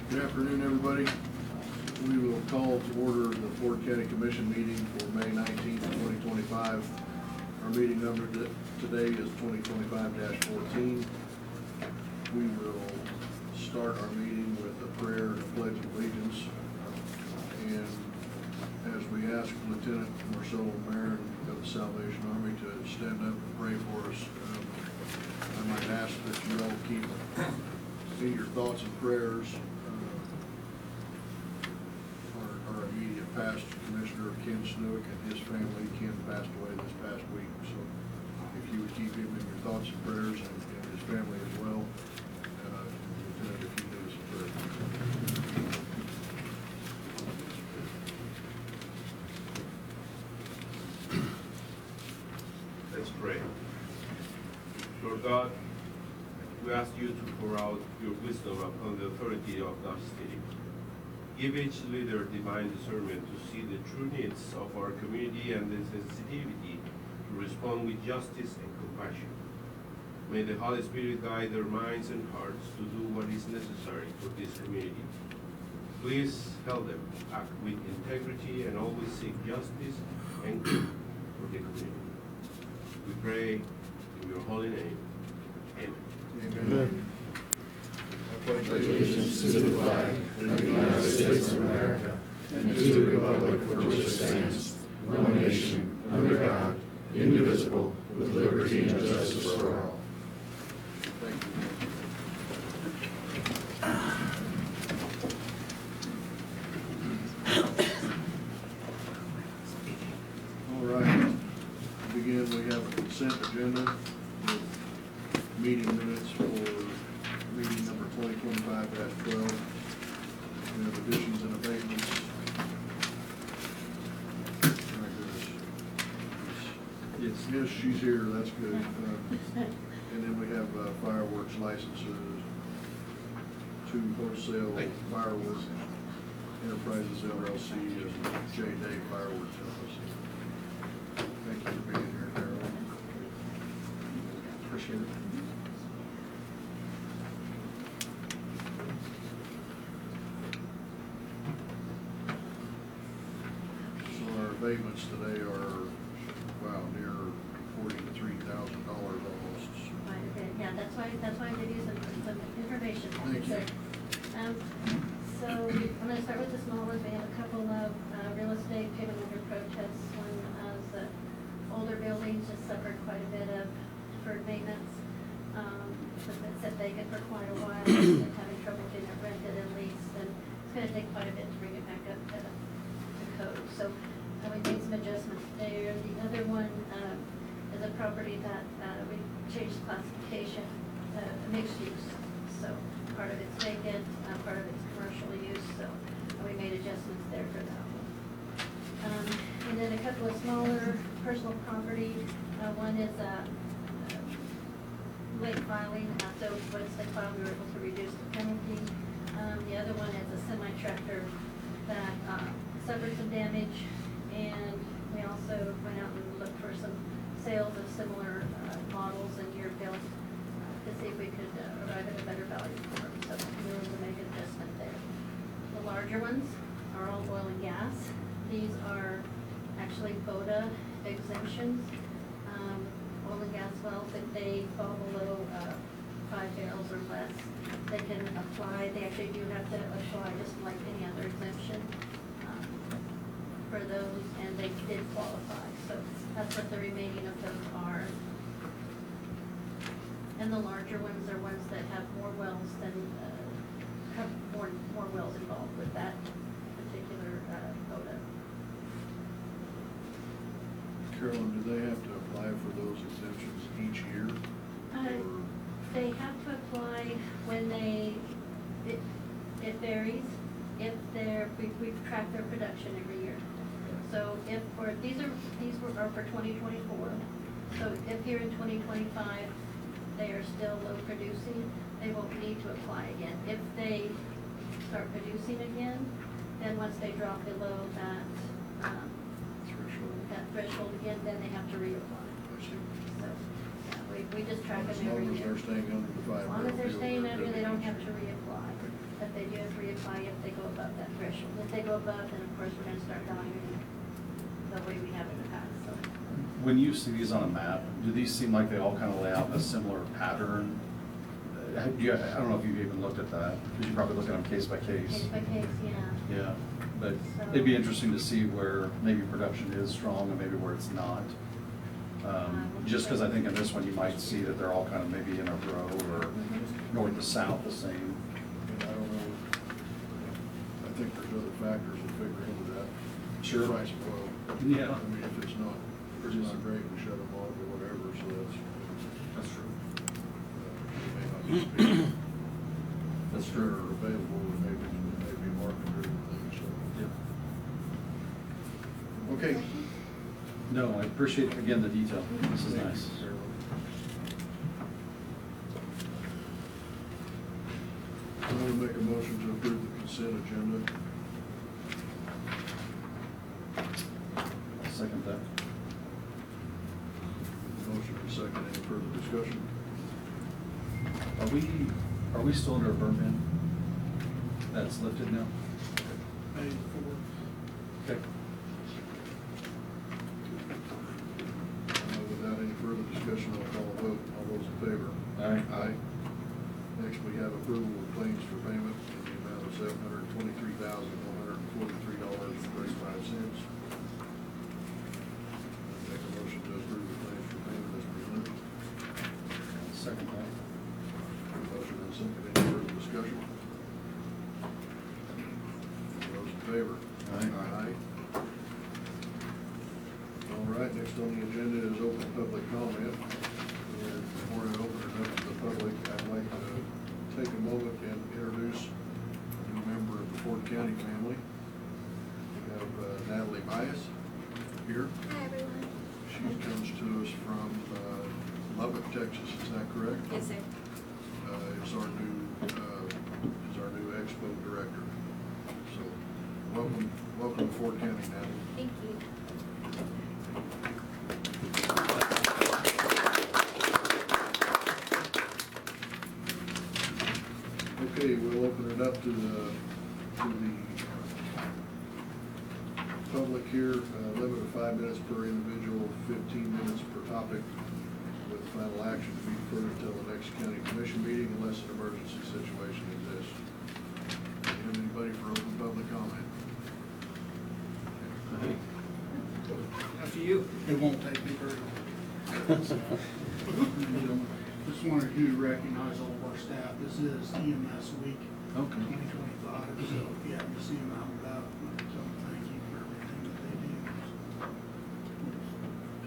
Good afternoon, everybody. We will call to order the Ford County Commission meeting for May 19th, 2025. Our meeting number today is 2025-14. We will start our meeting with a prayer and a pledge of allegiance. And as we ask Lieutenant Marcelo Marin of the Salvation Army to stand up and pray for us, I might ask that you all keep in your thoughts and prayers our immediate past Commissioner Ken Snook and his family. Ken passed away this past week, so if you would keep him in your thoughts and prayers and his family as well. Lieutenant, if you do us a prayer. Let's pray. Lord God, we ask you to pour out your wisdom upon the authority of Dodge City. Give each leader divine discernment to see the true needs of our community and the sensitivity to respond with justice and compassion. May the Holy Spirit guide their minds and hearts to do what is necessary for this community. Please help them act with integrity and always seek justice and good for the community. We pray in your holy name. Amen. Amen. Allegiance to the flag of the United States of America and to the republic for which it stands, one nation, under God, indivisible, with liberty and justice for all. Thank you. All right. To begin, we have a consent agenda with meeting minutes for meeting number 2025-12. We have additions and abatements. Yes, she's here, that's good. And then we have fireworks licenses, 2 wholesale fireworks enterprises LLC and J. Day Fireworks LLC. Thank you for being here, Carol. Appreciate it. So our abatements today are, wow, near $43,000 almost. Quite a bit, yeah, that's why I give you some information. Thank you. So I'm gonna start with the small ones. We have a couple of real estate payment under protests. One is the older buildings just suffered quite a bit of deferred maintenance. It's been set vacant for quite a while, and having trouble getting it rented and leased, and it's gonna take quite a bit to bring it back up to code. So we made some adjustments there. The other one is a property that we changed classification, mixed use. So part of it's vacant, part of it's commercial use, so we made adjustments there for that one. And then a couple of smaller personal property. One is late filing, so once they filed, we were able to reduce the penalty. The other one is a semi-tractor that suffered some damage, and we also went out and looked for some sales of similar models and year built to see if we could arrive at a better value for them. So we were able to make an adjustment there. The larger ones are all oil and gas. These are actually BODA exemptions. Oil and gas wells, if they fall below 5 barrels or less, they can apply. They actually do have to apply just like any other exemption for those, and they did qualify. So that's what the remaining of those are. And the larger ones are ones that have more wells than, have more wells involved with that particular quota. Carolyn, do they have to apply for those exemptions each year? They have to apply when it varies. If we track their production every year. So if these are for 2024. So if here in 2025 they are still low producing, they won't need to apply again. If they start producing again, then once they drop below that threshold again, then they have to reapply. I see. So yeah, we just track As them every long as year. they're staying under the 5 As long as they're staying under, they don't have to reapply. But they do have to reapply above that threshold. If they go above, then of course we're gonna start valuing the way we have in the past, so. When you see these on a map, do these seem like they all kind of lay out a similar pattern? I don't know if you've even looked at that, because you probably look at them case by Case case. by case, yeah. Yeah, but it'd be interesting to see where maybe production is strong and maybe where it's not. Just because I think in this one, you might see that they're all kind of maybe in a row or north to south the same. And I don't know, I think there's other factors that figure into that. Sure. Price of oil. Yeah. I mean, if it's not great, we shut them off or whatever, so That's true. it may not just be. That's They're true. available, and maybe market driven things, so. Yeah. Okay. No, I appreciate, again, the detail. This is nice. I want to make a motion to approve the consent agenda. I'll second that. Motion and second, any further discussion? Are we still under a burn ban? That's lifted now? Okay. Without any further discussion, I'll call a vote. All those in favor? Aye. Aye. Next, we have approval of claims for payment in the amount of $723,143.35. Make a motion to approve the claims for payment as presented. I'll second that. Motion and second, any further discussion? All those in favor? Aye. All right, next on the agenda is open public comment. And before I open it up to the public, I'd like to take a moment and introduce a new member of the Ford County family. We have Natalie Bias here. Hi, everyone. She comes to us from Lubbock, Texas, is that correct? Yes, sir. Is our new expo director. So, welcome to Ford County, Natalie. Thank you. Okay, we'll open it up to the public here, limit of 5 minutes per individual, 15 minutes per topic, with final action to be deferred until the next county commission meeting unless an emergency situation exists. Do you have anybody for open public comment? After you. It won't take me very long. Just wanted to recognize all of our staff. This is EMS Week Okay. 2025, so if you happen to see them out and about, so thank you for everything that they do.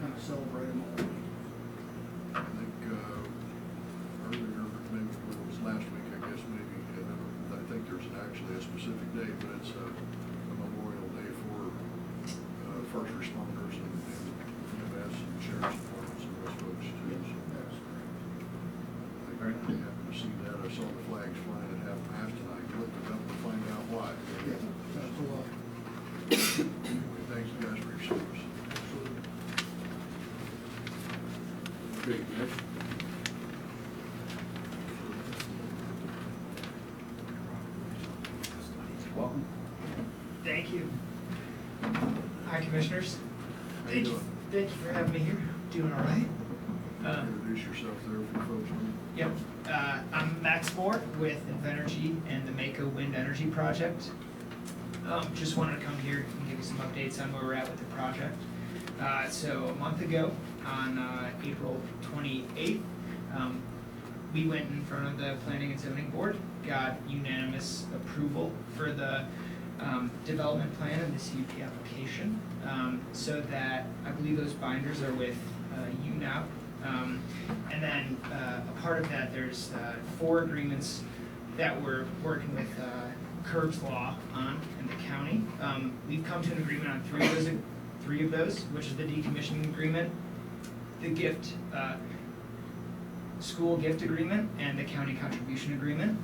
Kind of celebrate them all week. I think earlier, maybe it was last week, I guess, maybe, I think there's actually a specific date, but it's a Memorial Day for first responders and EMS and sheriff's departments and those folks too. So That's I happened to see that. I saw the flags flying at half mast and I looked it up to find out why. great. That's a lot. Anyway, thanks you guys for your service. Absolutely. Okay, next. Welcome. Thank you. Hi, Commissioners. How you doing? Thank you for having me here. Doing all right. Introduce yourself there for folks. Yep. I'm Max Moore with Invenergy and the Mako Wind Energy Project. Just wanted to come here and give you some updates on where we're at with the project. So a month ago, on April 28th, we went in front of the Planning and Zoning Board, got unanimous approval for the development plan and the CUP application, so that I believe those binders are with UNAP. And then a part of that, there's 4 agreements that we're working with Curbs Law on in the county. We've come to an agreement on 3 of those, which is the decommissioning agreement, the gift, school gift agreement, and the county contribution agreement.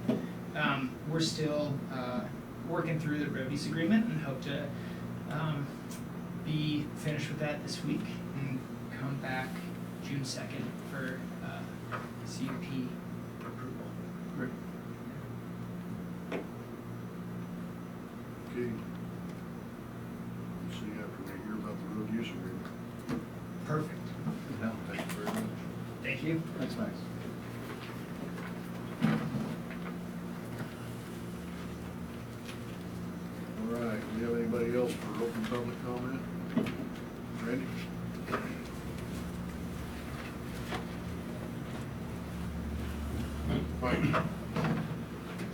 We're still working through the road use agreement and hope to be finished with that this week and come back June 2nd for CUP approval. Great. Thanks, Max. All right, do you have anybody else for open public comment? Randy?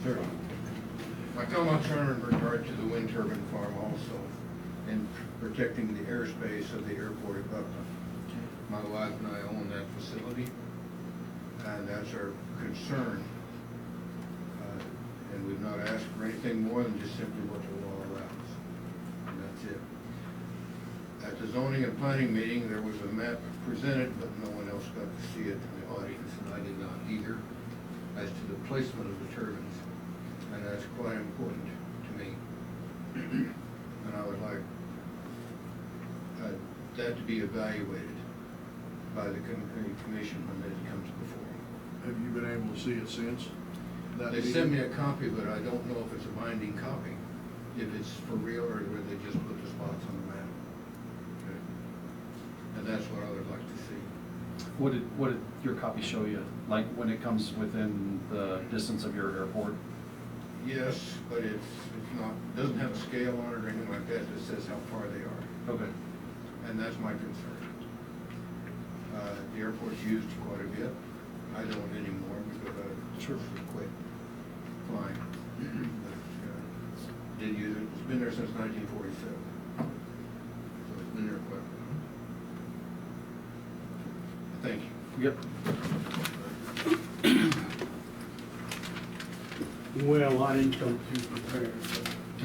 Sure. My comments are in regard to the wind turbine farm also, and protecting the airspace of the airport at Buckland. My wife and I own that facility, and that's our concern. And we've not asked for anything more than just simply what the law allows, and that's it. At the zoning and planning meeting, there was a map presented, but no one else got to see it in the audience, and I did not either, as to the placement of the turbines, and that's quite important to me. And I would like that to be evaluated by the commission when it comes before me. Have you been able to see it since that They meeting? sent me a copy, but I don't know if it's a binding copy, if it's for real or whether they just put the spots on the map. Okay. And that's what I would like to see. What did your copy show you? Like when it comes within the distance of your airport? Yes, but it's not, doesn't have a scale on it or anything like that that says how far they are. Okay. And that's my concern. The airport's used quite a bit. I don't anymore because I Sure. quit flying. But, did use it. It's been there since 1947. So it's been there quite a while. Thank you. Yep. Well, I didn't come too prepared,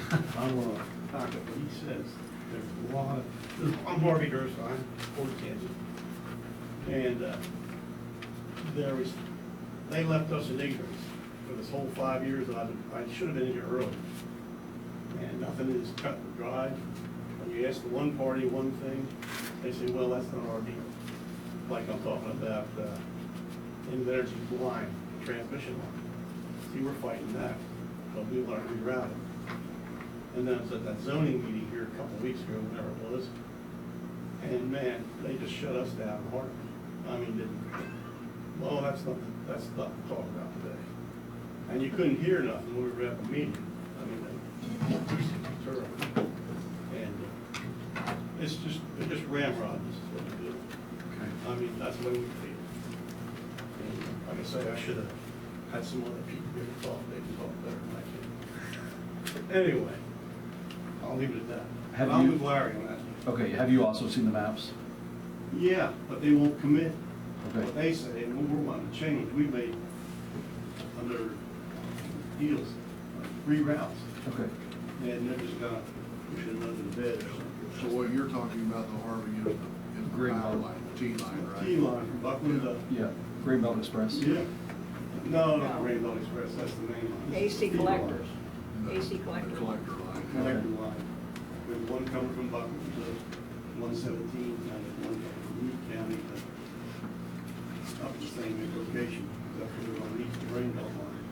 but I want to talk about what he says. There's a lot of, I'm Harvey Gersine, Fort Kansas. And they left us in ignorance for this whole 5 years. I should have been in here early. And nothing is cut and dried. When you ask the one party one thing, they say, well, that's not our deal. Like I'm talking about Energy line, transmission line. See, we're fighting that, but we want to reroute it. And then I was at that zoning meeting here a couple of weeks ago, whenever it was, and man, they just shut us down hard. I mean, well, that's not to talk about today. And you couldn't hear nothing when we were at the meeting. I mean, they terrible. And they're just ramrod, this is what they do. Okay. I mean, that's the way we feel. And like I say, I should have had some other people here to talk, they can talk better than I can. Anyway, I'll leave it at that. Have I'll you- move Larry on that. Okay, have you also seen the maps? Yeah, but they won't commit. Okay. What they say, and what we're wanting to change, we made under deals, reroutes, Okay. and they're just gonna push it under the bed or something. So what you're talking about, the Harvey, is the Green power line. line, the T-line, right? T-line from Buckland to, Yeah, Greenbelt Express? yeah. No, not Rainbow Express, that's the main line. AC T-line. collectors. The- AC collector. The collector line. Collector line. There's one coming from Buckland to 117, and there's one coming from Meade County to up the same location. That's where we're gonna reach the Rainbow line.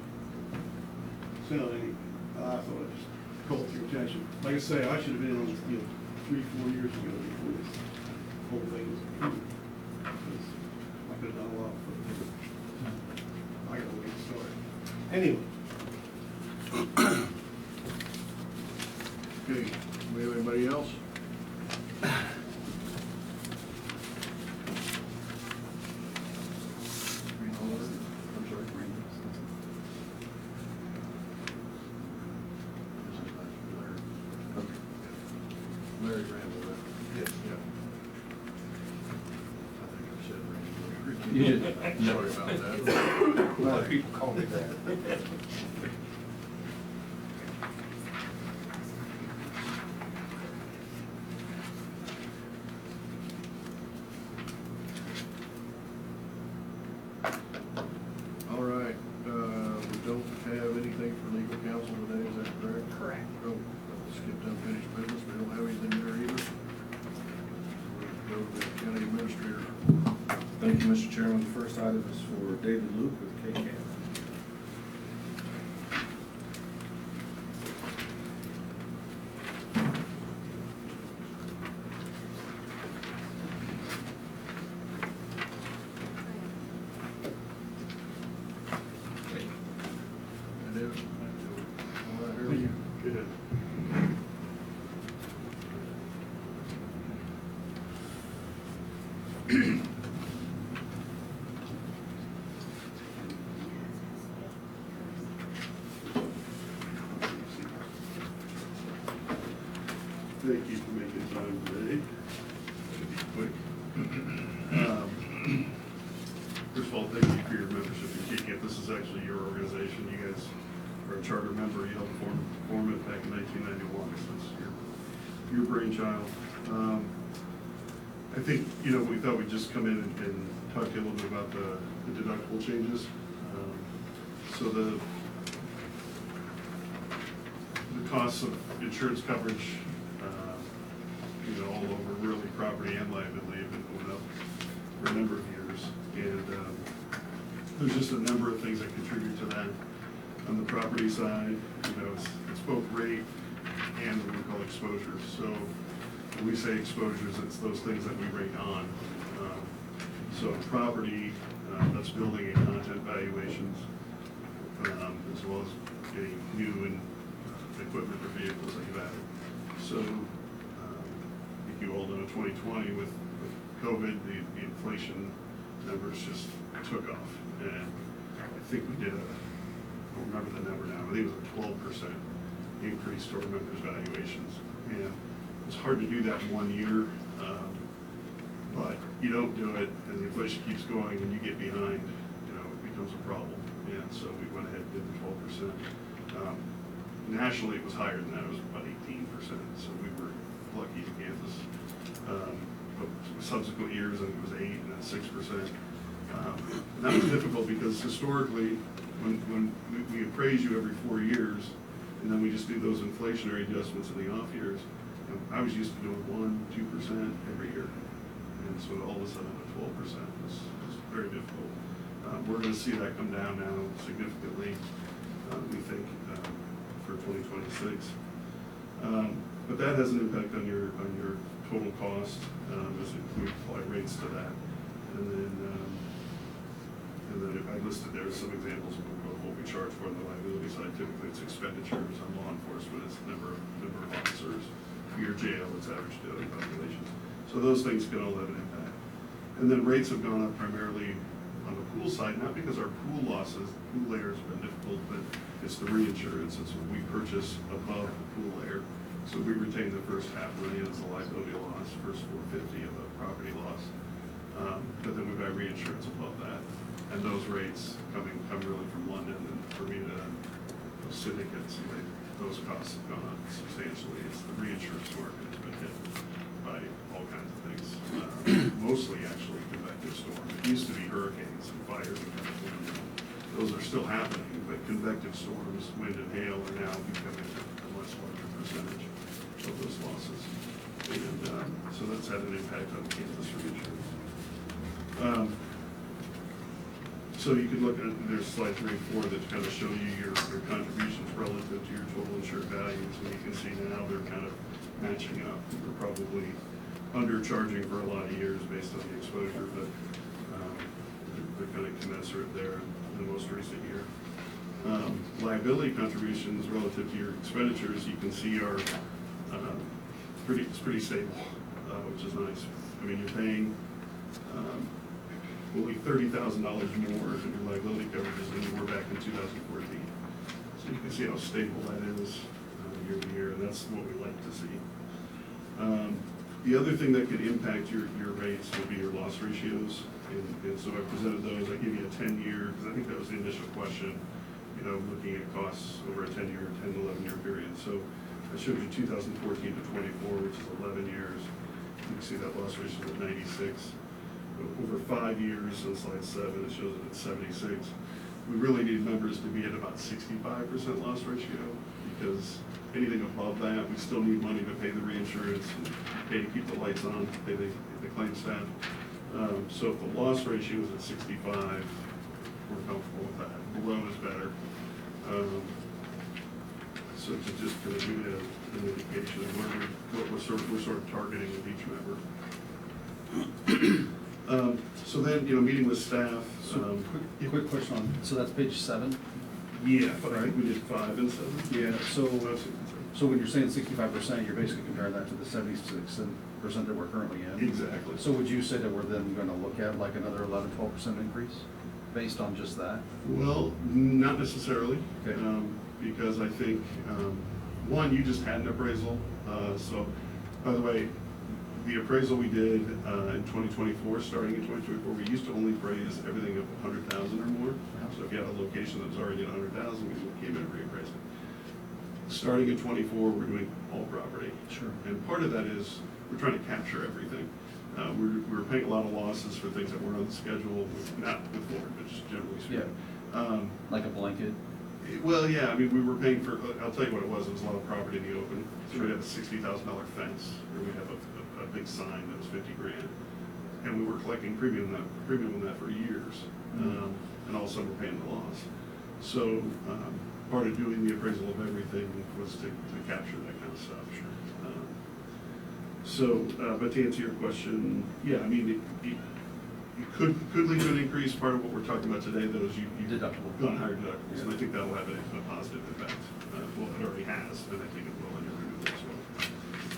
So anyway, I thought I'd just call it to your attention. Like I say, I should have been on this deal 3-4 years ago before this whole thing was approved. Because I could have done a lot for it. I got a way to start. Anyway. Okay, we have anybody else? I'm sorry, Larry Randall. Yes. Yeah. I think I said Randy. You did. Sorry about that. A lot of people call me that. All right, we don't have anything for legal counsel today, is that correct? Correct. Oh, skipped unfinished business, we don't have anything there either. We'll go to the county administrator. Thank you, Mr. Chairman. The first item is for David Luke with KCAM. David. All right, here we Thank go. you. Thank you for making time today. Should be quick. First of all, thank you for your membership in KCAP. This is actually your organization. You guys are a charter member. You helped form it back in 1991, so it's your brainchild. I think, we thought we'd just come in and talk to you a little bit about the deductible changes. So the costs of insurance coverage, all over really property and liability have been going up for a number of years. And there's just a number of things that contribute to that. On the property side, it's both rate and what we call exposures. So when we say exposures, it's those things that we rate on. So property, that's building and content valuations, as well as getting new and equipment or vehicles that you've added. So I think you all know 2020 with COVID, the inflation numbers just took off. And I think we did I don't remember the number now, I think it was a 12% increase to our members' valuations. And it's hard to do that in 1 year, but you don't do it and the inflation keeps going and you get behind, it becomes a problem. And so we went ahead and did the 12%. Nationally, it was higher than that, it was about 18%, so we were lucky in Kansas. But subsequent years, I think it was 8% and then 6%. And that was difficult because historically, when we appraise you every 4 years, and then we just do those inflationary adjustments in the off years, I was used to doing 1-2% every year. And so all of a sudden, at 12% was very difficult. We're going to see that come down now significantly, we think, for 2026. But that has an impact on your total cost, as we apply rates to that. And then I listed there some examples of what we charge for on the liability side. Typically, it's expenditures on law enforcement, it's number of officers. Your jail, it's average daily population. So those things can all have an impact. And then rates have gone up primarily on the pool side, not because our pool losses, pool layers have been difficult, but it's the reinsurance. It's what we purchase above the pool layer. So we retain the first $500,000 as the liability loss, first $450,000 of the property loss. But then we buy reinsurance above that. And those rates come really from London and Bermuda, those syndicates, and those costs have gone up substantially. It's the reinsurance market has been hit by all kinds of things. Mostly actually convective storms. It used to be hurricanes and fires and California. Those are still happening, but convective storms, wind and hail are now becoming a much larger percentage of those losses. And so that's had an impact on Kansas reinsurance. So you could look at, there's slide 3 and 4 that kind of show you your contributions relative to your total insured values, and you can see now they're kind of matching up. We're probably undercharging for a lot of years based on the exposure, but they're kind of commensurate there in the most recent year. Liability contributions relative to your expenditures, you can see are it's pretty stable, which is nice. I mean, you're paying only $30,000 more in your liability coverages than you were back in 2014. So you can see how stable that is year to year, and that's what we like to see. The other thing that could impact your rates will be your loss ratios. And so I presented those. I gave you a 10-year, because I think that was the initial question, looking at costs over a 10-year, 10 to 11-year period. So I showed you 2014 to 24, which is 11 years. You can see that loss ratio at 96. Over 5 years, on slide 7, it shows it at 76. We really need numbers to be at about 65% loss ratio, because anything above that, we still need money to pay the reinsurance and pay to keep the lights on, pay the claim staff. So if the loss ratio is at 65, we're comfortable with that. Below is better. So to just kind of give you an indication of what we're sort of targeting with each member. So then, meeting with staff. So quick question on, so that's page 7? Yeah, but I think we did 5 and 7. Yeah, so, That's it. so when you're saying 65%, you're basically comparing that to the 76% that we're currently in? Exactly. So would you say that we're then gonna look at like another 11, 12% increase based on just that? Well, not necessarily, Okay. because I think, one, you just had an appraisal, so, by the way, the appraisal we did in 2024, starting in 2024, we used to only appraise everything of 100,000 or more. So if you had a location that was already at 100,000, we came in and reappraised it. Starting in 24, we're doing all property. Sure. And part of that is, we're trying to capture everything. We're paying a lot of losses for things that weren't on the schedule, not with Ford, but just generally speaking. Like a blanket? Well, yeah, I mean, we were paying for, I'll tell you what it was a lot of property in the open. So we had a $60,000 fence, or we have a big sign that was 50 grand. And we were collecting premium on that for years. And all of a sudden, we're paying the loss. So, part of doing the appraisal of everything was to capture that kind of stuff. But to answer your question, yeah, I mean, it could lead to an increase. Part of what we're talking about today, though, is you've Deductible. gone higher deductibles, and I think that'll have a positive effect. Well, it already has, and I think it will in your renewal as well.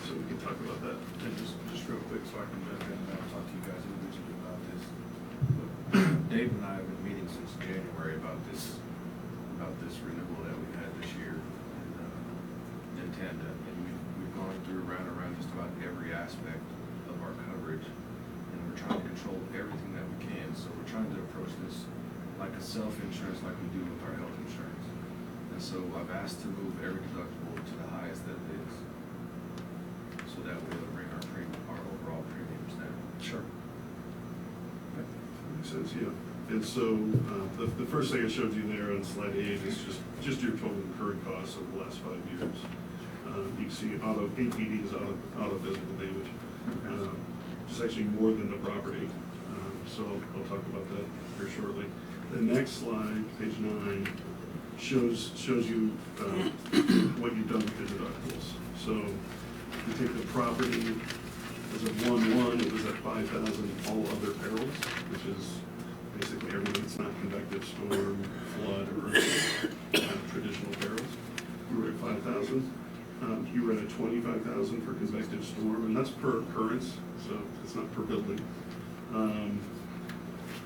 So we can talk about that. And just real quick, so I can jump in and I'll talk to you guys individually about this. Dave and I have been meeting since January about this renewal that we had this year in tandem. And we've gone through around just about every aspect of our coverage. And we're trying to control everything that we can. So we're trying to approach this like a self-insurance like we do with our health insurance. And so I've asked to move every deductible to the highest that it is. So that way it'll bring our overall premiums down. Sure. Makes sense, yeah. And so, the first thing I showed you there on slide 8 is just your total incurred costs over the last 5 years. You can see APD is auto physical damage. It's actually more than the property. So I'll talk about that here shortly. The next slide, page 9, shows you what you've done with the deductibles. So you take the property as of 1/1, it was at 5,000, all other perils, which is basically everything that's not convective storm, flood, or traditional perils. We were at 5,000. You were at 25,000 for convective storm, and that's per occurrence, so it's not per building.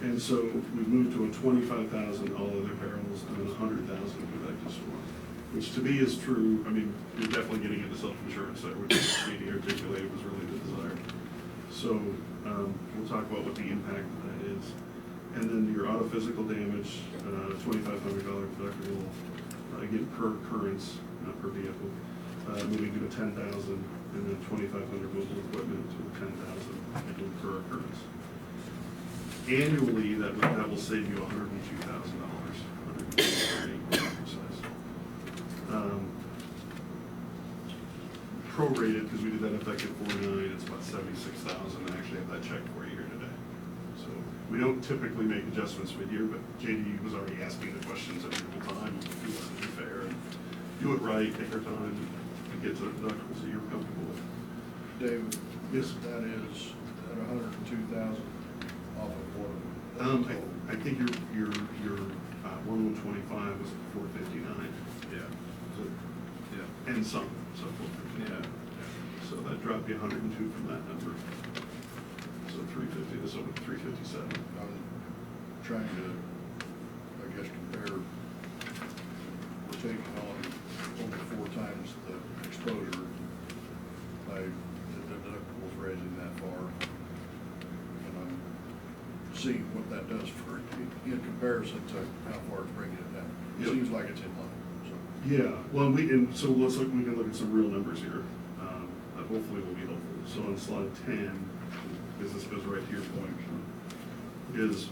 And so we moved to a 25,000 all other perils and then 100,000 convective storm, which to me is true. I mean, you're definitely getting into self-insurance there, which Katie articulated was really the desire. So we'll talk about what the impact of that is. And then your auto physical damage, $2,500 deductible, again, per occurrence, not per vehicle, moving to a 10,000, and then 2,500 mobile equipment to a 10,000, again, per occurrence. Annually, that will save you $102,000, $130,000 precise. Prorated, because we did that effective 4/9, it's about $76,000. I actually have that check for you here today. So we don't typically make adjustments mid-year, but JD was already asking the questions every single time. We want to be fair and do it right, take our time, and get to the deductibles that you're comfortable with. David? Yes. That is at 102,000 off of what? I think your 1125 was 459. Yeah. So, Yeah. and some, so 459. Yeah. So that dropped you 102 from that number. So 350 to 357. I'm trying to, I guess, compare, we're taking on only 4 times the exposure by the deductibles raising that far. And I'm seeing what that does for, in comparison to how far it's bringing it down. It Yep. seems like it's in line, so. Yeah, well, we can look at some real numbers here. That hopefully will be helpful. So on slide 10, because this goes right to your point, is,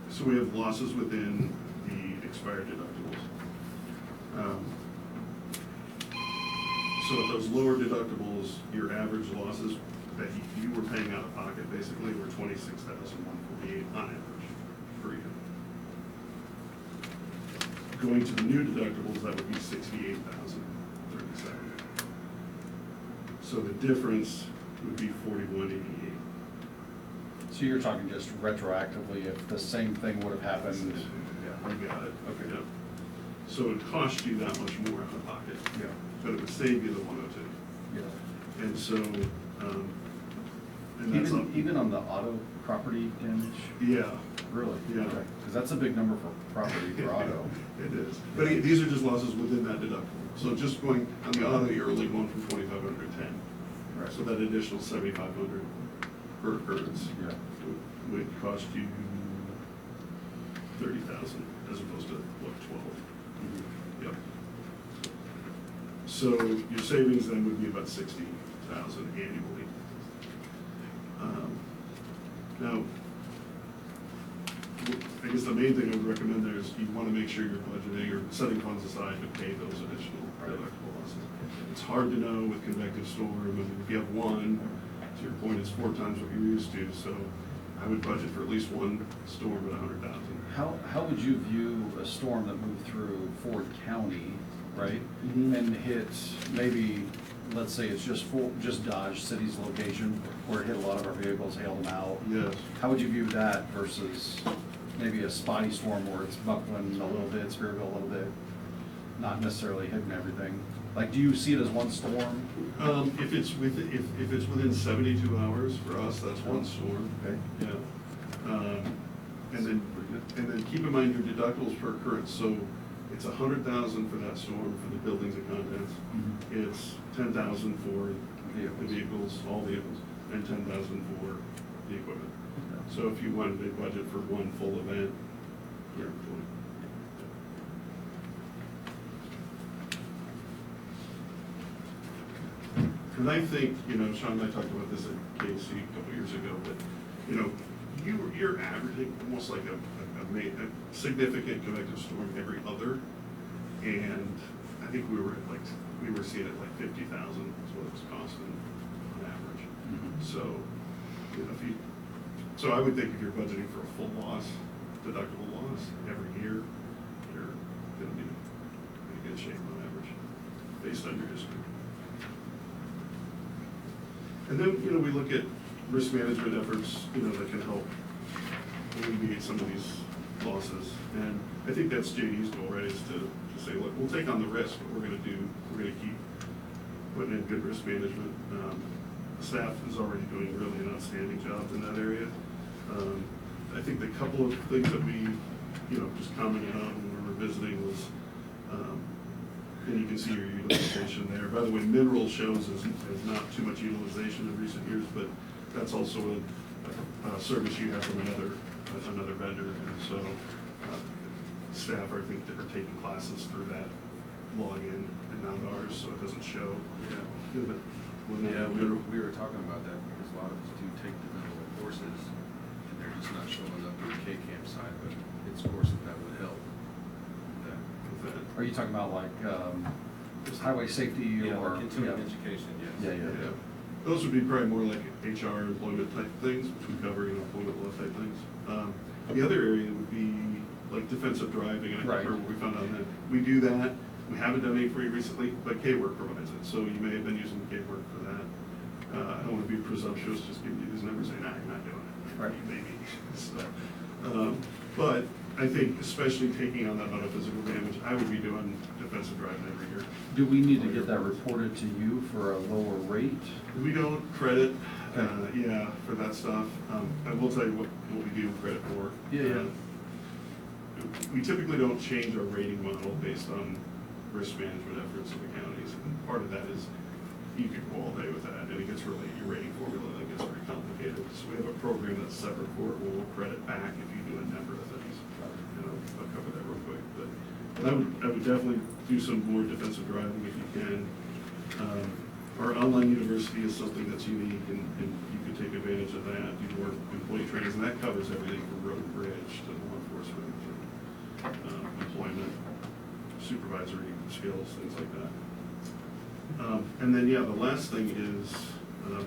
so we have losses within the expired deductibles. So at those lower deductibles, your average losses that you were paying out of pocket basically were $26,148 on average per year. Going to the new deductibles, that would be $68,037. So the difference would be $41.88. So you're talking just retroactively, if the same thing would have happened? Yeah, you got it. Okay. Yeah. So it cost you that much more out of pocket. Yeah. But it would save you the 102. Yeah. And so, and that's up. Even on the auto property damage? Yeah. Really? Yeah. Because that's a big number for property, for auto. It is. But these are just losses within that deductible. So just going, on the auto, you're only going from 2,500 to 10. Right. So that additional 7,500 per occurrence Yeah. would cost you 30,000 as opposed to, what, 12? Mhm. Yep. So your savings then would be about 60,000 annually. Now, I guess the main thing I would recommend there is you want to make sure you're budgeting or setting funds aside to pay those additional deductible losses. It's hard to know with convective storm, and if you have one, to your point, it's 4 times what you're used to, so I would budget for at least one storm at 100,000. How would you view a storm that moved through Ford County, right? Mhm. And hit maybe, let's say it's just Dodge City's location, where it hit a lot of our vehicles, hailed them out? Yes. How would you view that versus maybe a spotty storm where it's buckling a little bit, Spearville a little bit, not necessarily hitting everything? Like, do you see it as one storm? If it's within 72 hours, for us, that's one storm. Okay. Yeah. And then keep in mind your deductibles per occurrence, so it's 100,000 for that storm for the buildings and contents. Mhm. It's 10,000 for the Vehicles. vehicles, all vehicles, and 10,000 for the equipment. Yeah. So if you wanted to budget for one full event, you're employed. And I think, Sean and I talked about this at KC a couple years ago, but, you're averaging almost like a significant convective storm every other. And I think we were seeing it like 50,000 is what it was costing on average. Mhm. So, so I would think if you're budgeting for a full loss, deductible loss every year, you're gonna be in good shape on average, based on your history. And then, we look at risk management efforts, that can help alleviate some of these losses. And I think that's JD's goal, right, is to say, look, we'll take on the risk, but we're gonna keep putting in good risk management. Staff is already doing really an outstanding job in that area. I think the couple of things that we, just commented on when we were visiting was, and you can see your utilization there. By the way, mineral shows as not too much utilization in recent years, but that's also a service you have from another vendor. And so staff, I think, that are taking classes through that login and not ours, so it doesn't show. Yeah, we were talking about that because a lot of us do take the mineral courses and they're just not showing up on the K-Camp side, but it's courses that would help with that. Are you talking about like highway safety Yeah, or? like continuing education, yes. Yeah. Those would be probably more like HR, employment type things, which would cover, employment law type things. The other area would be like defensive driving, and I Right. can't remember what we found on that. We do that. We haven't done any for you recently, but K-Work provides it, so you may have been using K-Work for that. I don't want to be presumptuous, just give you these numbers, saying, you're not doing it. Right. Maybe. So, but I think especially taking on that amount of physical damage, I would be doing defensive driving every year. Do we need to get that reported to you for a lower rate? We don't credit, Okay. for that stuff. I will tell you what we do credit for. Yeah. We typically don't change our rating model based on risk management efforts of the counties. And part of that is you could go all day with that, and it gets really, your rating formula, that gets very complicated. So we have a program that's separate for it, where we'll credit back if you do a number of things. And I'll cover that real quick. But I would definitely do some more defensive driving if you can. Our online university is something that's unique, and you could take advantage of that, do more employee trainings, and that covers everything from road and bridge to law enforcement, to employment, supervisory skills, things like that. And then, the last thing is what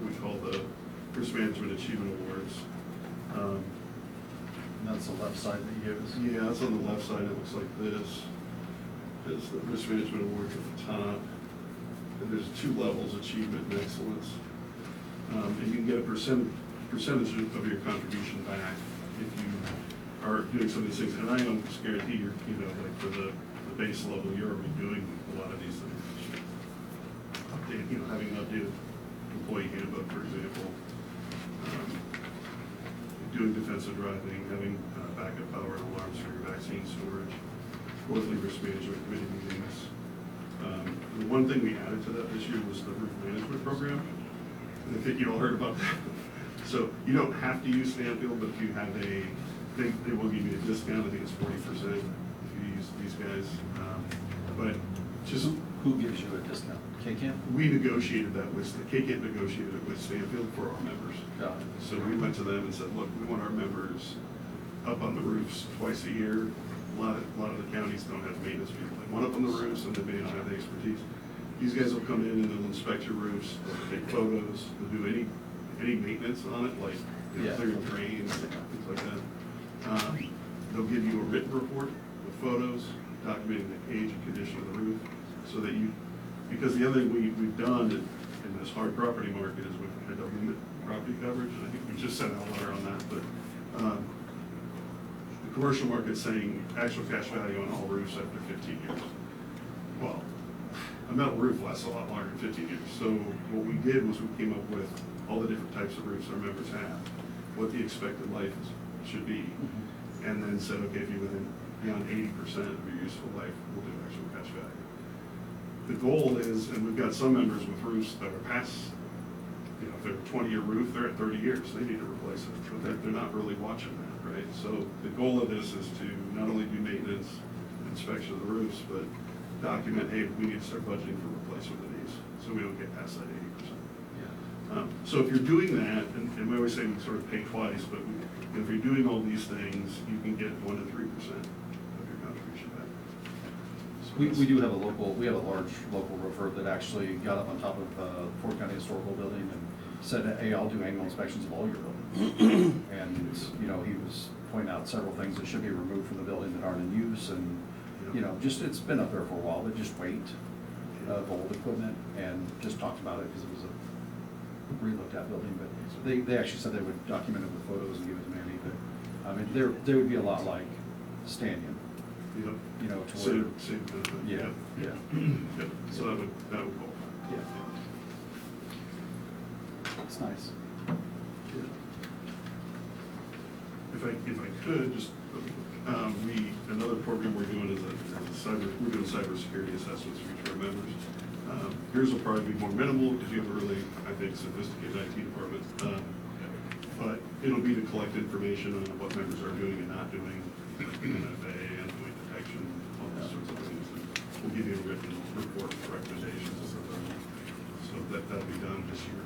we call the Risk Management Achievement Awards. And that's the left side that you give us? Yeah, it's on the left side, it looks like this. Is the Risk Management Awards at the top. And there's 2 levels, achievement and excellence. And you can get a percentage of your contribution back if you are doing some of these things. And I almost guarantee you're, like for the base level, you're already doing a lot of these things. Update, having an updated employee handbook, for example, doing defensive driving, having backup power and alarms for your vaccine storage, quarterly risk management committee meetings. The one thing we added to that this year was the roof management program. And I think you all heard about that. So you don't have to use Stanfield, but if you have they will give you a discount. I think it's 40% if you use these guys. But just Who gives you a discount? K-Camp? we negotiated that with, KCAM negotiated it with Stanfield for our members. Got it. So we went to them and said, look, we want our members up on the roofs twice a year. A lot of the counties don't have maintenance people. They want up on the roofs and they may not have the expertise. These guys will come in and they'll inspect your roofs, they'll take photos, they'll do any maintenance on it, like Yeah. clearing drains, things like that. They'll give you a written report with photos documenting the age and condition of the roof, so that because the other thing we've done in this hard property market is we've had to limit property coverage, and I think we just sent out a letter on that, but the commercial market's saying actual cash value on all roofs after 15 years. Well, a metal roof lasts a lot longer than 15 years. So what we did was we came up with all the different types of roofs our members have, what the expected life should be, and then said, okay, if you're beyond 80% of your useful life, we'll do actual cash value. The goal is, and we've got some members with roofs that are past, if they're a 20-year roof, they're at 30 years, they need to replace it, but they're not really watching that, right? So the goal of this is to not only do maintenance, inspection of the roofs, but document, hey, we need to start budgeting for replacement of these, so we don't get past that 80%. So if you're doing that, and we always say we sort of pay twice, but if you're doing all these things, you can get 1 to 3% of your contribution back. So We do have we have a large local roofer that actually got up on top of Fort County Historical Building and said, hey, I'll do annual inspections of all your buildings. And, he was pointing out several things that should be removed from the building that aren't in use, and, it's been up there for a while, but just weight of old equipment, and just talked about it because it was a re-looked at building, but they actually said they would document it with photos and give it to Manny, but, I mean, they would be a lot like Stanion, Yep. to where. Same benefit. Yeah, yeah. Yep. So that would qualify. Yeah. It's nice. If I could, just, another program we're doing is we're doing cybersecurity assessments for each of our members. Yours will probably be more minimal because you have a really, I think, sophisticated IT department. But it'll be to collect information on what members are doing and not doing, NFA, endpoint detection, all those sorts of things. And we'll give you a written report with recommendations and stuff like that. So that'll be done this year.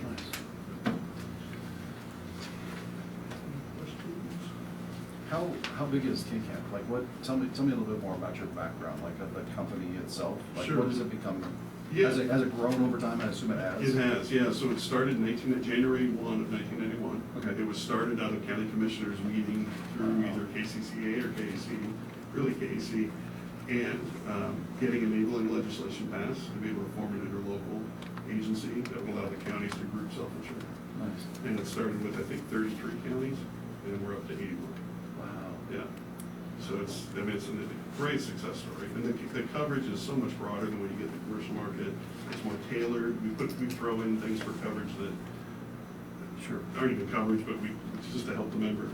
Nice. How big is K-Camp? Like tell me a little bit more about your background, like the company itself. Like Sure. what does it become? Yeah. Has it grown over time? I assume it has. It has, yeah. So it started in January 1 of 1991. Okay. It was started out of county commissioners meeting through either KCCA or KAC, really KAC, and getting enabling legislation passed to be able to form an interlocal agency that will allow the counties to group self-insure. Nice. And it started with, I think, 33 counties, and we're up to 81. Wow. Yeah. So it's a great success story. And the coverage is so much broader than when you get the commercial market. It's more tailored. We throw in things for coverage that aren't even coverage, but it's just to help the member.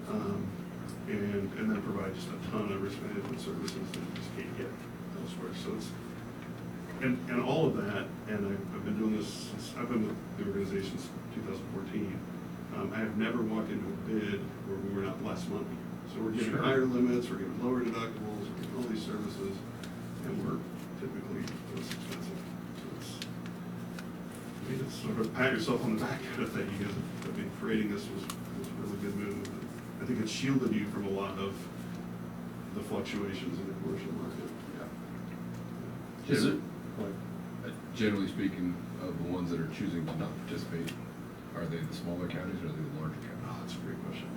And then provide just a ton of risk management services that you just can't get elsewhere. So it's, and all of that, and I've been doing this since, I've been with the organization since 2014. I have never walked into a bid where we were not less money. So we're giving higher limits, we're giving lower deductibles, we're giving all these services, and we're typically less expensive. So it's sort of pat yourself on the back kind of thing. You guys, creating this was a really good move. I think it shielded you from a lot of the fluctuations in the commercial market. Yeah. Is it? Generally speaking, of the ones that are choosing to not participate, are they the smaller counties or are they the larger counties? Oh, that's a great question.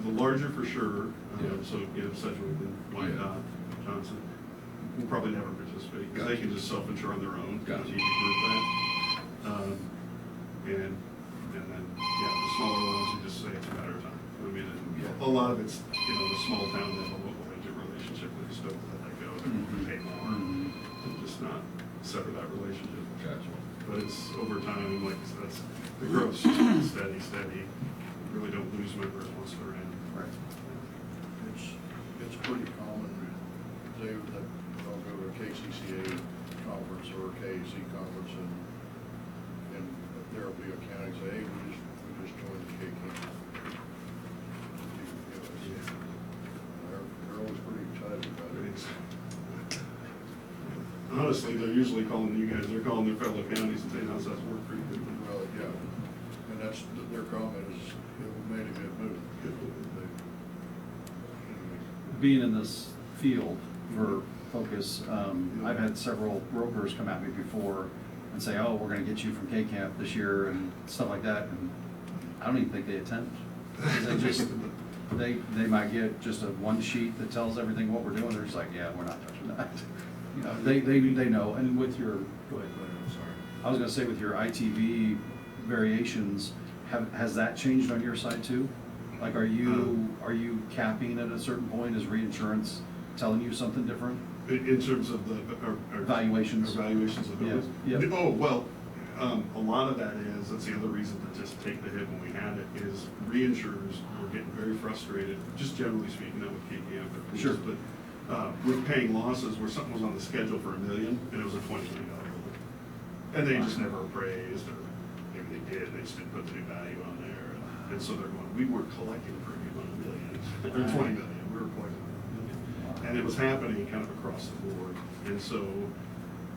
The larger for sure, Yeah. so Sedgwick and Wyandotte, Johnson, will probably never participate because they can just self-insure on their own. Gotcha. You can group that. And then, yeah, the smaller ones, you just say it's a matter of time. I mean, a lot of it's, the small town, they have a local agent relationship, they just don't let that go, they Mhm. pay more, Mhm. and just not sever that relationship. Gotcha. But it's over time, like, that's, the growth's just steady. You really don't lose members once they're in. Right. It's pretty common, Dave, that I'll go to a KCCA conference or a KAC conference and there'll be a county say, hey, we just joined the KCAM. They're always pretty excited about it. It's- Honestly, they're usually calling you guys, they're calling their fellow counties and saying, how's that work for you? Well, yeah, and that's, their comment is, it made a good move. Being in this field for Focus, I've had several brokers come at me before and say, oh, we're gonna get you from K-Camp this year and stuff like that, and I don't even think they attend. They just, they might get just a one sheet that tells everything what we're doing, they're just like, yeah, we're not touching that. You know, they know, and with your, go ahead, I'm sorry. I was gonna say with your ITV variations, has that changed on your side too? Like, are you capping at a certain point? Is reinsurance telling you something different? In terms of our Valuations. Our valuations of buildings? Yeah, yeah. Oh, well, a lot of that is, that's the other reason to just take the hit when we had it, is reinsurers were getting very frustrated, just generally speaking, not with KKM, but. Sure. But, with paying losses where something was on the schedule for $1 million and it was a $20 million building. And they just never appraised, or maybe they did, they just didn't put the new value on there. And so they're going, we were collecting premium on $1 million, or $20 million, we were collecting on $1 million. And it was happening kind of across the board. And so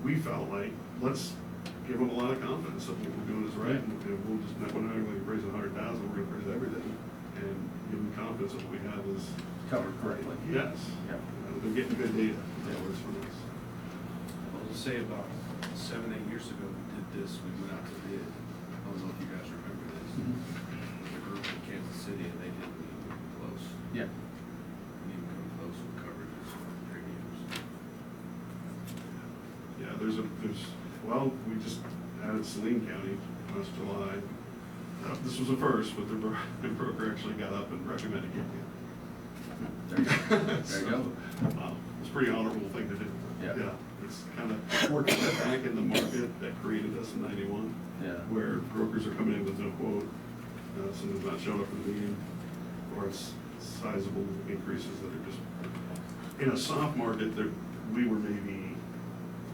we felt like, let's give them a lot of confidence that what we're doing is right. And we'll just, we're not only raising 100,000, we're gonna raise everything. And give them confidence that what we have is. Covered correctly. Yes. Yeah. They're getting good data, that works for us. I'll just say about 7, 8 years ago, we did this, we went out to bid. I don't know if you guys remember this. Mhm. The group in Kansas City, and they didn't even come close. Yeah. Didn't even come close with coverages or premiums. Yeah, well, we just added Saline County last July. This was a first, but the broker actually got up and recommended it. There you go. There you go. It's a pretty honorable thing to do. Yeah. It's kind of working back in the market that created us in '91. Yeah. Where brokers are coming in with no quote, someone's not showing up for the meeting, or it's sizable increases that are just, in a soft market, we were maybe,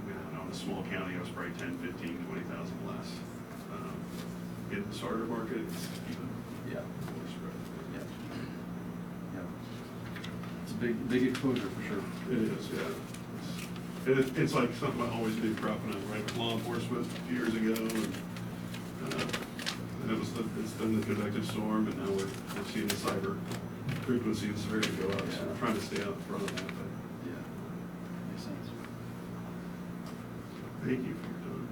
I don't know, in a small county, I was probably 10, 15, 20,000 less. In the starter market, it's even Yeah. more spread. Yeah. Yeah. It's a big exposure for sure. It is, yeah. It's like something I always did cropping up, right, with law enforcement years ago, and it's been the convective storm, and now we're seeing the cyber frequency and severity go up, so we're trying to stay out in front of that, but Yeah. Makes sense. thank you for your time.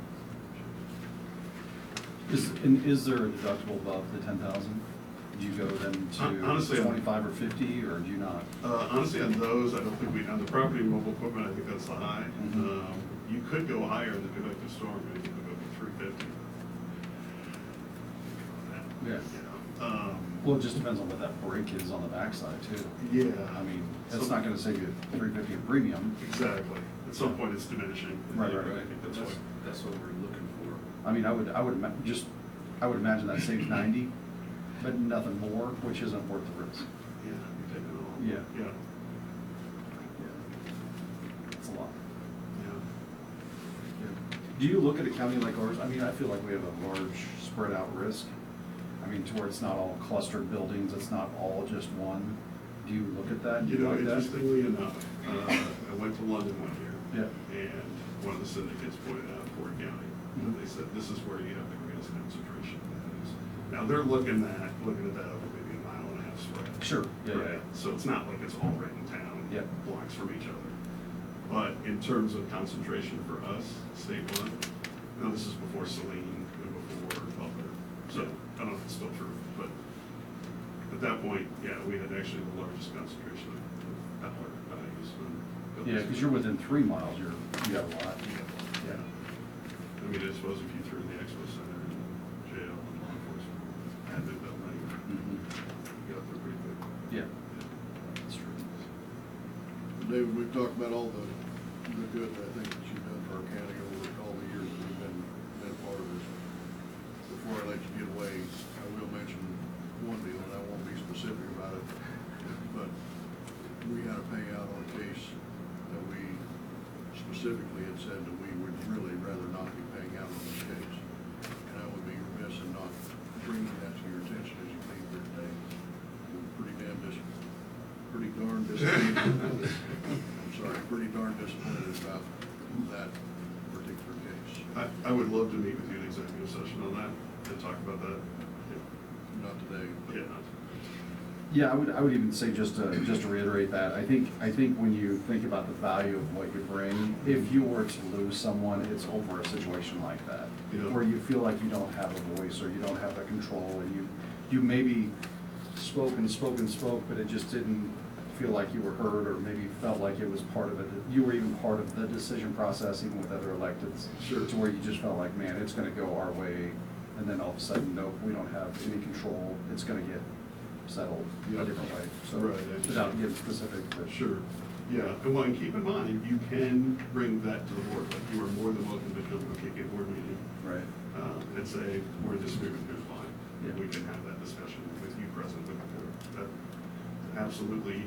Is there a deductible above the 10,000? Do you go then Honestly, to 25 or 50, or do you not? Honestly, on those, I don't think on the property and mobile equipment, I think that's the high. Mhm. You could go higher in the convective storm, maybe you could go to 350. Yeah. Yeah. Well, it just depends on what that break is on the backside too. Yeah. I mean, it's So- not gonna save you 350 in premium. Exactly. At some point, it's diminishing. Right. I think that's why. That's what we're looking for. I mean, I would imagine that saves 90, but nothing more, which isn't worth the risk. Yeah, you take it all. Yeah. Yeah, It's a lot. yeah. Do you look at a county like ours? I mean, I feel like we have a large spread out risk. I mean, to where it's not all clustered buildings, it's not all just one. Do you look at that? Do You know, like that? interestingly enough, I went to London one year. Yeah. And one of the syndicates pointed out Ford County, and they said, this is where you have the greatest concentration of values. Now, they're looking at that over maybe a 1.5 mile spread. Sure, yeah, Right? So it's not like it's all right in town, Yeah. blocks from each other. But in terms of concentration for us, statewide, now this is before Saline and before Butler, so I don't know if it's still true, but at that point, yeah, we had actually the largest concentration of Butler values. Yeah, because you're within 3 miles, you have a lot. Yeah. I mean, I suppose if you threw in the expo center and jail and law enforcement. David, we've talked about all the good that I think that you've done for our county over all the years that we've been a part of this. Before I let you get away, I will mention one deal, and I won't be specific about it, but we had a payout on a case that we specifically had said that we would really rather not be paying out on this case. And I would be remiss in not bringing that to your attention as you came here today. We're pretty darn disappointed. I'm sorry, pretty darn disappointed about that particular case. I would love to meet with you in executive session on that and talk about that. Not today, but. Yeah. Yeah, I would even say, just to reiterate that, I think when you think about the value of what you bring, if you were to lose someone, it's over a situation like that. Yeah. Where you feel like you don't have a voice, or you don't have the control, and you maybe spoke, but it just didn't feel like you were heard, or maybe felt like it was part of it, you were even part of the decision process, even with other electeds. Sure. To where you just felt like, man, it's gonna go our way, and then all of a sudden, nope, we don't have any control, it's gonna get settled Yeah. a different way. So, Right, I just- without getting specific, but. Sure, yeah, and well, and keep in mind, you can bring that to the board, like, you are more than welcome to come to a KK board meeting, Right. and say, we're disagreeing, here's fine. Yeah. We can have that discussion with you present with the board, that, absolutely.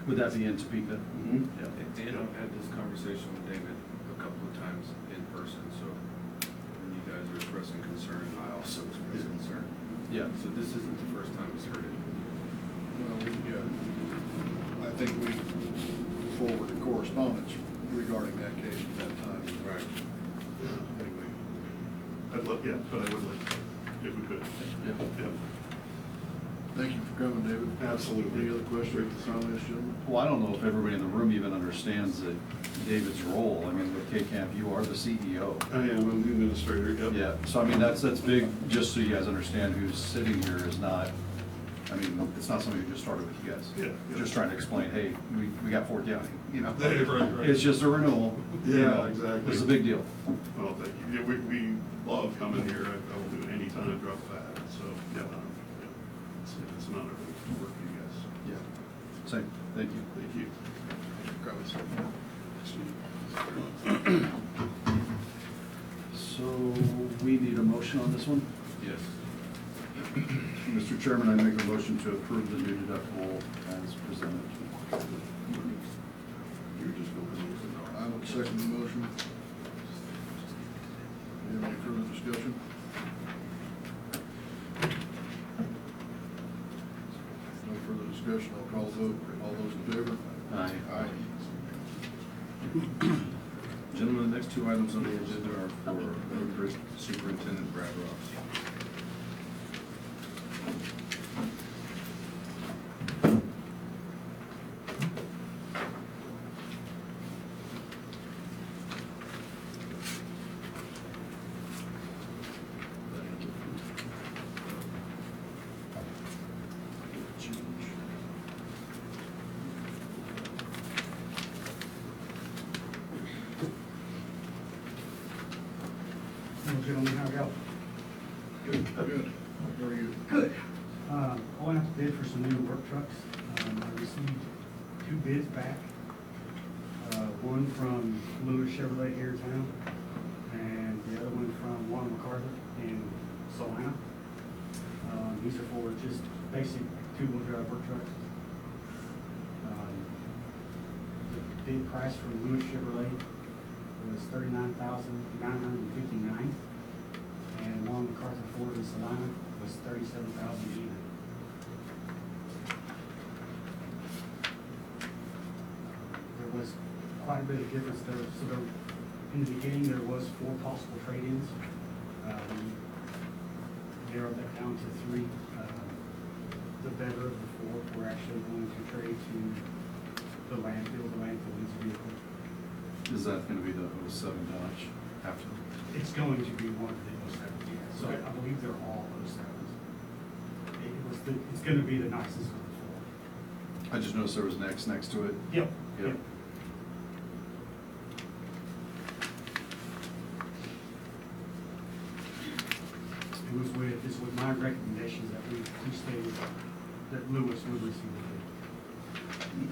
Would that be in Topeka? Mhm. Yeah. And I've had this conversation with David a couple of times in person, so when you guys are expressing concern, I also express concern. Yeah. So this isn't the first time he's heard it. Well, I think we forwarded correspondence regarding that case at that time. Right. Yeah, anyway, I'd love, yeah, but I would like, if we could. Yeah. Yeah. Thank you for coming, David. Absolutely. Any other questions or comments, gentlemen? Well, I don't know if everybody in the room even understands that David's role. I mean, with K-Camp, you are the CEO. I am, I'm the administrator, yep. Yeah, so I mean, that's big, just so you guys understand who's sitting here is not, I mean, it's not somebody who just started with you guys. Yeah, yeah. Just trying to explain, hey, we got Fort County, you know? Right, right. It's just a renewal. you Yeah, know. exactly. It's a big deal. Well, thank you. Yeah, we love coming here. I will do it any time, drop a hat. So, yeah, it's an honor to work with you guys. Yeah. Same, thank you. Thank you. So, we need a motion on this one? Yes. Mr. Chairman, I make a motion to approve the new deductible as presented. You're just going I would second the motion. Do you have any further discussion? No further discussion, I'll call the vote. All those in favor? Aye. Gentlemen, the next two items on the agenda are for Road Bridge Superintendent Brad Ross. Hello, gentlemen, how are y'all? Good. How are you? Good. I went out to bid for some new work trucks. I received 2 bids back. One from Lewis Chevrolet here in town, and the other one from Juan MacArthur in Salina. These are for just basic 2-wheel drive work trucks. The bid price for Lewis Chevrolet was $39,959, and Juan MacArthur Ford in Salina was $37,000 even. There was quite a bit of difference there. So there, in the beginning, there was 4 possible trade-ins. Narrowed that down to 3. The better of the 4 were actually going to trade to the landfill. The landfill needs a vehicle. Is that gonna be the 07 Dodge after? It's going to be one of the 07s, yeah. So I believe they're all 07s. It's gonna be the nicest of the 4. I just noticed there was an X next to it. Yep. Yep. It's with my recommendations that we stated that Lewis would receive the bid.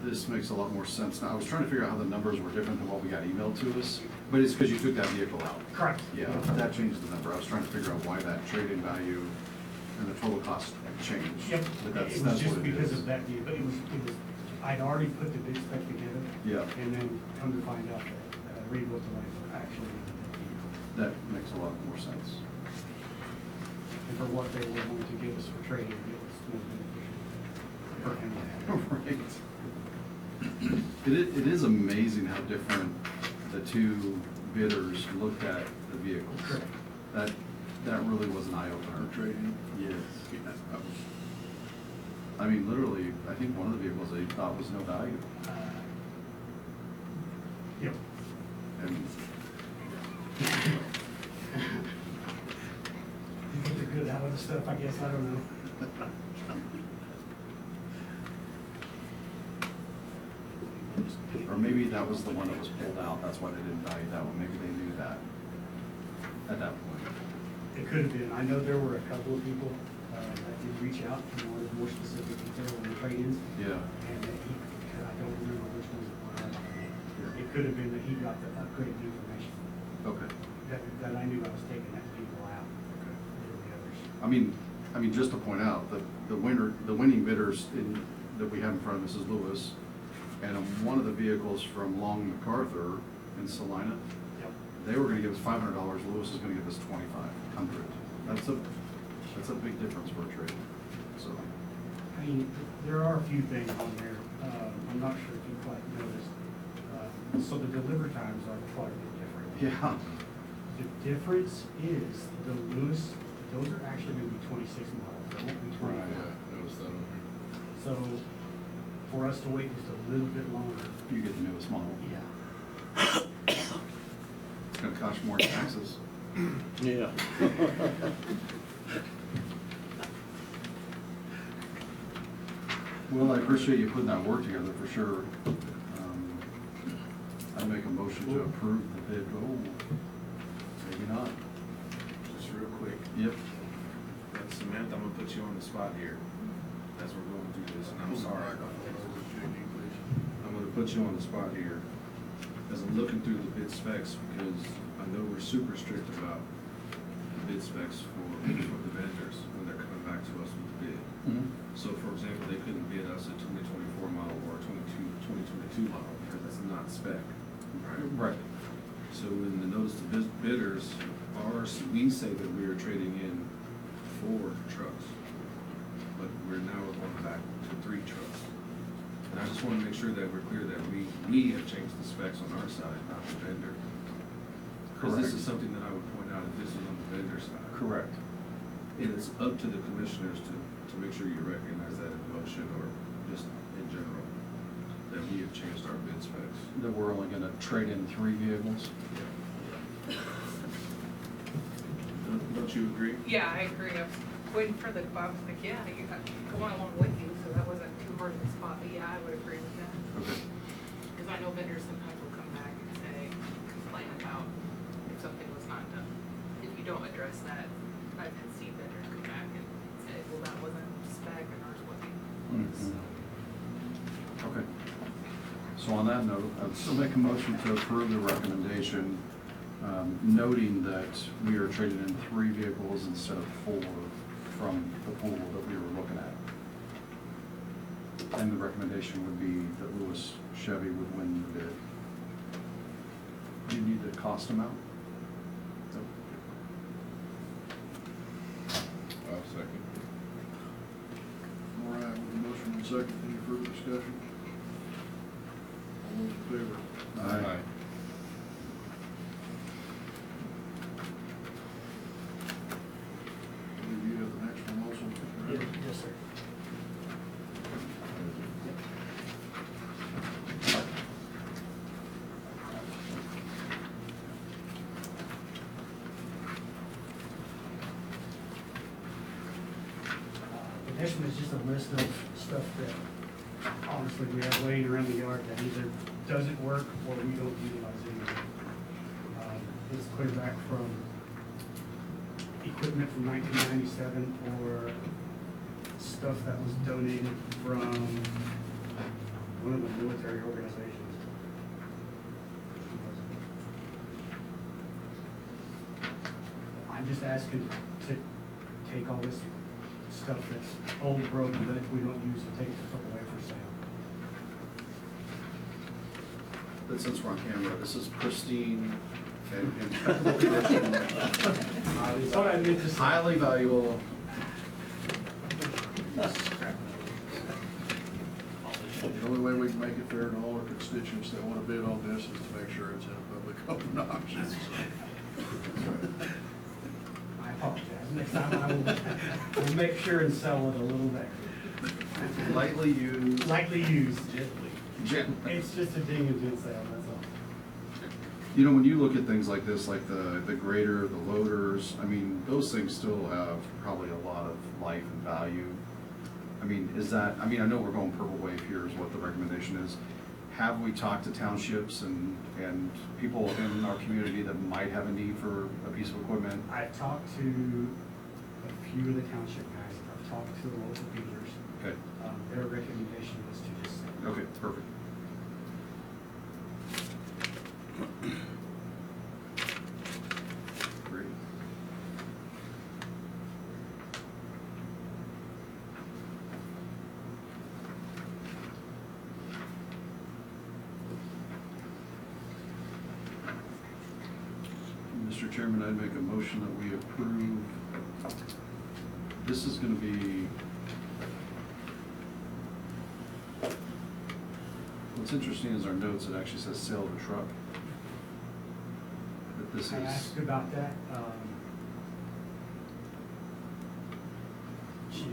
this makes a lot more sense now. I was trying to figure out how the numbers were different than what we got emailed to us, but it's because you took that vehicle out. Correct. Yeah, that changed the number. I was trying to figure out why that trade-in value and the total cost changed. Yep, But that's, it was that's just what it because is. of that deal, but it was, I'd already put the bid spec together. Yeah. And then come to find out that Reed was the one actually needed that vehicle. That makes a lot more sense. And for what they were going to give us for trading, it was more beneficial for him to have. Right. It is amazing how different the two bidders looked at the vehicles. Correct. That really was an eye-opener. Trading. Yes. Yeah, that was, I mean, literally, I think one of the vehicles they thought was no value. Yep. And You get the good out of the stuff, I guess, I don't know. or maybe that was the one that was pulled out, that's why they didn't value that one, maybe they knew that at that point. It could have been, I know there were a couple of people that did reach out and wanted more specific detail on the trade-ins. Yeah. And that he, I don't remember which ones it was. It could have been that he got the upgraded information, Okay. that I knew I was taking that vehicle out. Okay. Than the others. I mean, just to point out, the winning bidders that we have in front of us is Lewis, and one of the vehicles from Long MacArthur in Salina, Yep. they were gonna give us $500, Lewis is gonna give us $2,500. That's a big difference for a trade, so. I mean, there are a few things on there, I'm not sure if you quite noticed. So the delivery times are quite a bit different. Yeah. The difference is the Lewis, those are actually gonna be 26 models, they won't be 24. Yeah, noticed that on So for us to wait just a little bit longer. You get the newest model. Yeah. It's gonna cost you more in taxes. Yeah. Well, I appreciate you putting that work together for sure. I'd make a motion to approve the bid. Oh, maybe not. Just real quick, Yep. Samantha, I'm gonna put you on the spot here as we're going through this, and I'm sorry. I'm gonna put you on the spot here as I'm looking through the bid specs, because I know we're super strict about the bid specs for the vendors when they're coming back to us with the bid. So for example, they couldn't bid us a 2024 model or a 2022 model, because that's not spec, right? Right. So in the notice to bidders, we say that we are trading in 4 trucks, but we're going back to 3 trucks. And I just want to make sure that we're clear that we have changed the specs on our side, not the vendor. Because this is something that I would point out if this is on the vendor side. Correct. And it's up to the commissioners to make sure you recognize that in motion or just in general, that we have changed our bid specs. That we're only gonna trade in 3 vehicles. Don't you agree? Yeah, I agree. I was waiting for the, I was like, yeah, you got going along with you, so that wasn't too hard of a spot, but yeah, I would agree with that. Okay. Because I know vendors sometimes will come back and say, complain about if something was not done. If you don't address that, I've had seen vendors come back and say, well, that wasn't spec and ours wasn't. So, Okay. So on that note, I would still make a motion to approve the recommendation, noting that we are trading in 3 vehicles instead of 4 from the pool that we were looking at. And the recommendation would be that Lewis Chevy would win the bid. Do you need the cost amount? I'll second. all right, with a motion and second, any further discussion? All those in favor? Aye. I believe you have the next one also. correct? Yes, sir. The next one is just a list of stuff that honestly we have laying around the yard that either doesn't work or we don't utilize anymore. This is clear back from equipment from 1997 or stuff that was donated from one of the military organizations. I'm just asking to take all this stuff that's old, broken, that we don't use, and take it away for sale. But since we're on camera, this is pristine and impeccable condition. Thought I meant to say. Highly valuable. The only way we can make it fair to all our constituents that want to bid on this is to make sure it's in a public open auction. I apologize. Next time I will make sure and sell it a little better. Lightly used. Lightly used. Gently. It's just a ding and dent sale, that's all. You know, when you look at things like this, like the grader, the loaders, I mean, those things still have probably a lot of life and value. I mean, is that, I mean, I know we're going purple wave here is what the recommendation is. Have we talked to townships and people in our community that might have a need for a piece of equipment? I've talked to a few of the township guys, I've talked to the local dealers. Okay, Their recommendation was to just sell. okay, perfect. Great. Mr. Chairman, I'd make a motion that we approve. This is gonna be, what's interesting is our notes, it actually says sale of a truck. But this I is, asked about that, she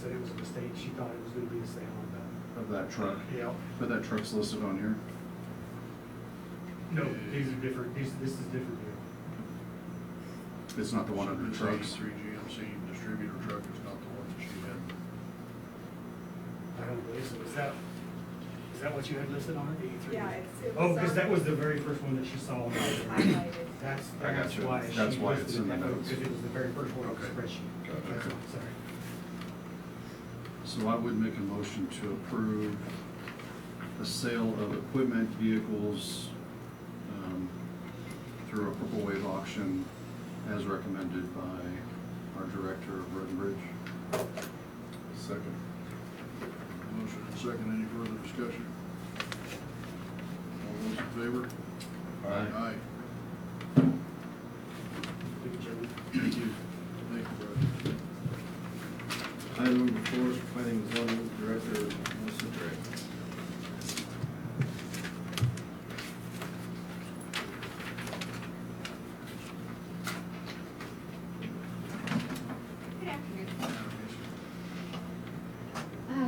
said it was a mistake, she thought it was gonna be a sale of that truck. of that. Yeah. But that truck's listed on here. No, these are different, this is different deal. It's not the one under This trucks. 83 GMC distributor truck is not the one that she had. I don't believe so, is that what you had listed on it, 83? Yeah, it Oh, was, because that was the very first one that she saw. highlighted. That's I got you. why That's she why listed it's it in the that way, notes. because it was the very first one on the Okay. spreadsheet. Got it. That's Okay. all, sorry. So I would make a motion to approve the sale of equipment, vehicles, through a Purple Wave auction as recommended by our director of Road and Bridge. Second. Motion and second, any further discussion? All those in favor? Aye. Thank you, Chairman. Thank you. Thank you, Brad. Item number 4 is planning and zoning director, Melissa Drake. Good afternoon.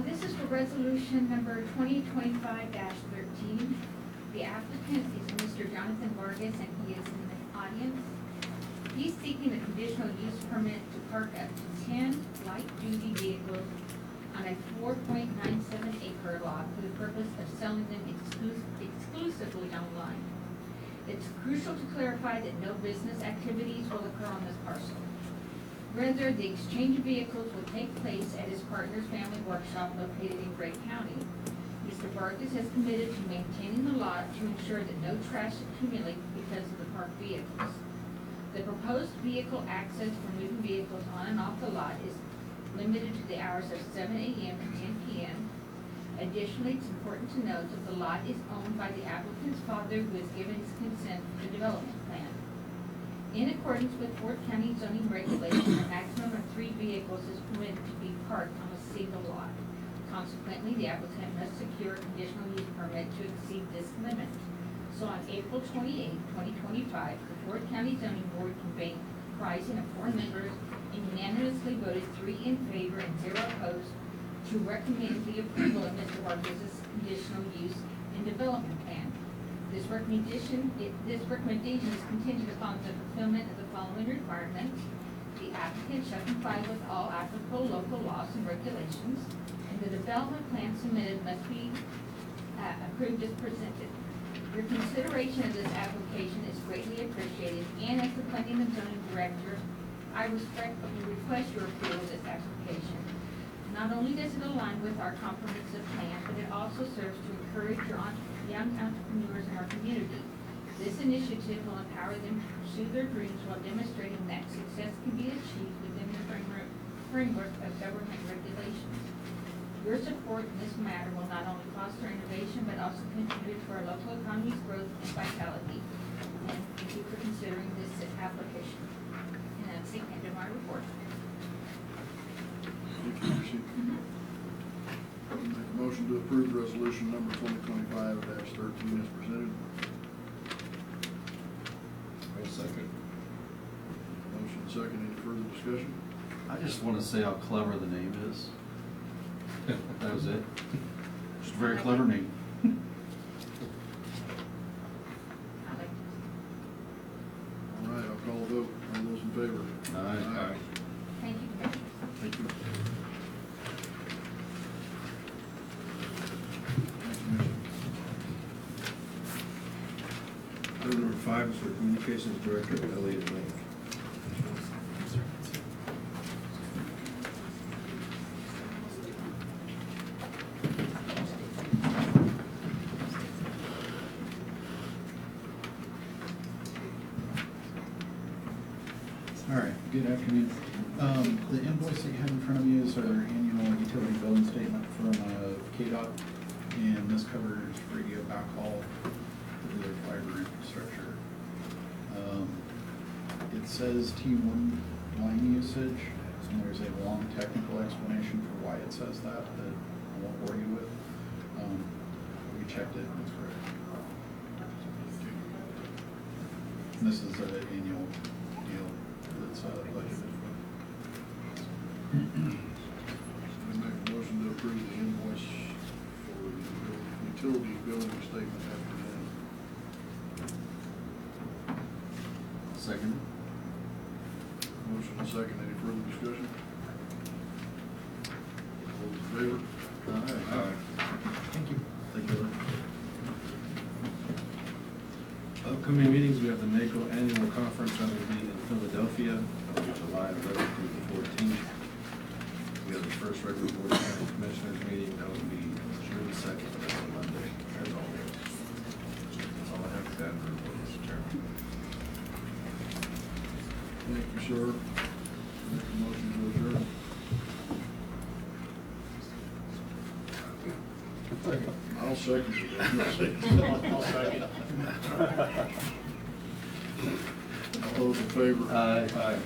This is for resolution number 2025-13. The applicant is Mr. Jonathan Vargas, and he is in the audience. He's seeking a conditional use permit to park up to 10 light-duty vehicles on a 4.97 acre lot for the purpose of selling them exclusively online. It's crucial to clarify that no business activities will occur on this parcel. Rather, the exchange of vehicles will take place at his partner's family workshop located in Gray County. Mr. Vargas has committed to maintaining the lot to ensure that no trash accumulates because of the parked vehicles. The proposed vehicle access for moving vehicles on and off the lot is limited to the hours of 7 a.m. to 10 p.m. Additionally, it's important to note that the lot is owned by the applicant's father, who has given his consent to the development plan. In accordance with Fort County zoning regulations, a maximum of 3 vehicles is permitted to be parked on a single lot. Consequently, the applicant must secure a conditional use permit to exceed this limit. So on April 28, 2025, the Fort County Zoning Board convened comprising of 4 members and unanimously voted 3 in favor and 0 opposed to recommend the approval of Mr. Vargas' conditional use and development plan. This recommendation is contingent upon the fulfillment of the following requirements. The applicant shall comply with all applicable local laws and regulations, and the development plan submitted must be approved as presented. Your consideration of this application is greatly appreciated, and as the planning and zoning director, I respectfully request your approval of this application. Not only does it align with our comprehensive plan, but it also serves to encourage young entrepreneurs in our community. This initiative will empower them to pursue their dreams while demonstrating that success can be achieved within the framework of government regulations. Your support in this matter will not only foster innovation, but also contribute to our local economy's growth and vitality. And thank you for considering this application. And that's the end of my report. Thank you, Lucy. Make a motion to approve resolution number 2025-13 as presented. I'll second. Motion second, any further discussion? I just want to say how clever the name is. That was it. Just a very clever name. I like this. All right, I'll call a vote. All those in favor? Aye. Thank you, Commissioners. Thank you. Thanks, Commissioner. Item number 5 is for Communications Director Elliot Link. All right, good afternoon. The invoice that you have in front of you is our annual utility billing statement from KDOT, and this covers radio backhaul to their fiber infrastructure. It says T1 line usage, and there's a long technical explanation for why it says that I won't bore you with. We checked it, and it's correct. And this is an annual deal that's budgeted for. I make a motion to approve the invoice for the utility billing statement as presented. Second. Motion and second, any further discussion? All those in favor? Aye. Thank you. Thank you. Upcoming meetings, we have the NACO Annual Conference that will be in Philadelphia, that'll be July 11th through the 14th. We have the first regular Board of County Commissioners meeting, that will be June 2nd, that's a Monday, as always. That's all I have to add for report, Mr. Chairman. Thank you, sir. Make a motion to adjourn. I'll second it. I'll second. All those in favor? Aye.